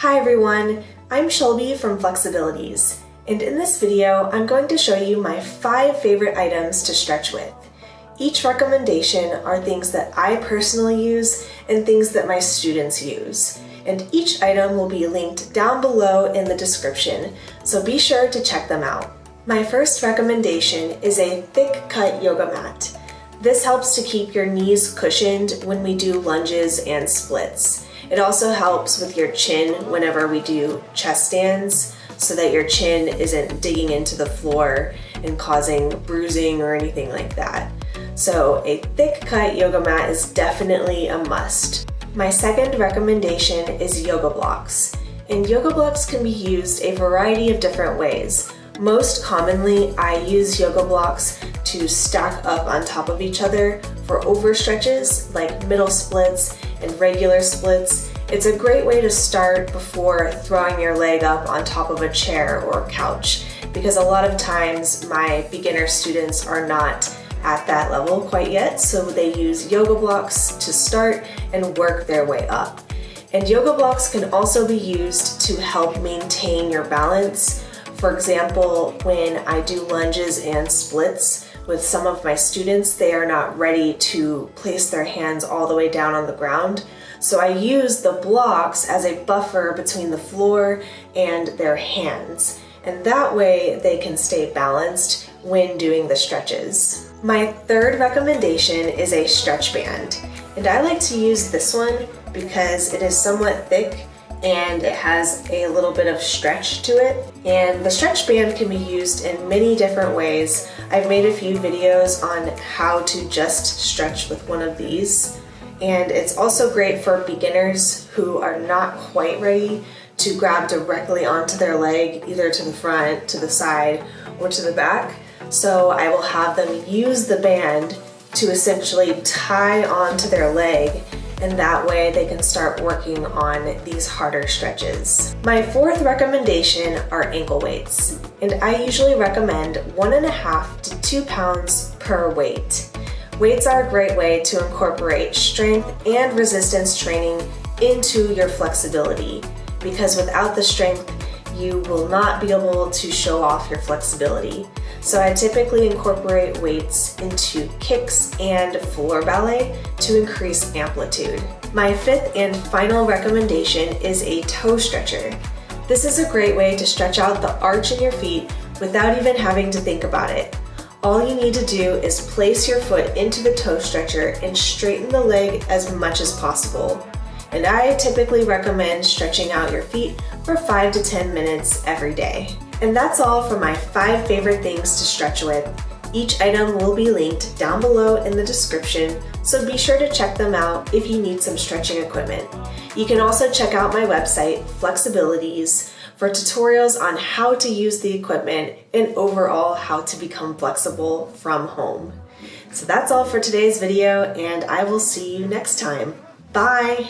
Hi everyone, I'm Shelby from Flexibilities, and in this video I'm going to show you my 5 favorite items to stretch with. Each recommendation are things that I personally use and things that my students use, and each item will be linked down below in the description, so be sure to check them out. My first recommendation is a thick cut yoga mat. This helps to keep your knees cushioned when we do lunges and splits. It also helps with your chin whenever we do chest stands so that your chin isn't digging into the floor and causing bruising or anything like that. So a thick cut yoga mat is definitely a must. My second recommendation is yoga blocks. And yoga blocks can be used a variety of different ways. Most commonly, I use yoga blocks to stack up on top of each other for overstretches like middle splits and regular splits. It's a great way to start before throwing your leg up on top of a chair or couch, because a lot of times my beginner students are not at that level quite yet, so they use yoga blocks to start and work their way up. And yoga blocks can also be used to help maintain your balance. For example, when I do lunges and splits with some of my students, they are not ready to place their hands all the way down on the ground. So I use the blocks as a buffer between the floor and their hands. And that way they can stay balanced when doing the stretches. My third recommendation is a stretch band. And I like to use this one because it is somewhat thick and it has a little bit of stretch to it. And the stretch band can be used in many different ways. I've made a few videos on how to just stretch with one of these. And it's also great for beginners who are not quite ready to grab directly onto their leg, either to the front, to the side, or to the back. So I will have them use the band to essentially tie onto their leg, and that way they can start working on these harder stretches. My fourth recommendation are ankle weights, and I usually recommend 1.5 to 2 pounds per weight. Weights are a great way to incorporate strength and resistance training into your flexibility, because without the strength, you will not be able to show off your flexibility. So I typically incorporate weights into kicks and floor ballet to increase amplitude. My fifth and final recommendation is a toe stretcher. This is a great way to stretch out the arch in your feet without even having to think about it. All you need to do is place your foot into the toe stretcher and straighten the leg as much as possible. And I typically recommend stretching out your feet for 5 to 10 minutes every day. And that's all for my 5 favorite things to stretch with. Each item will be linked down below in the description, so be sure to check them out if you need some stretching equipment. You can also check out my website, Flexibilities, for tutorials on how to use the equipment and overall how to become flexible from home. So that's all for today's video, and I will see you next time. Bye!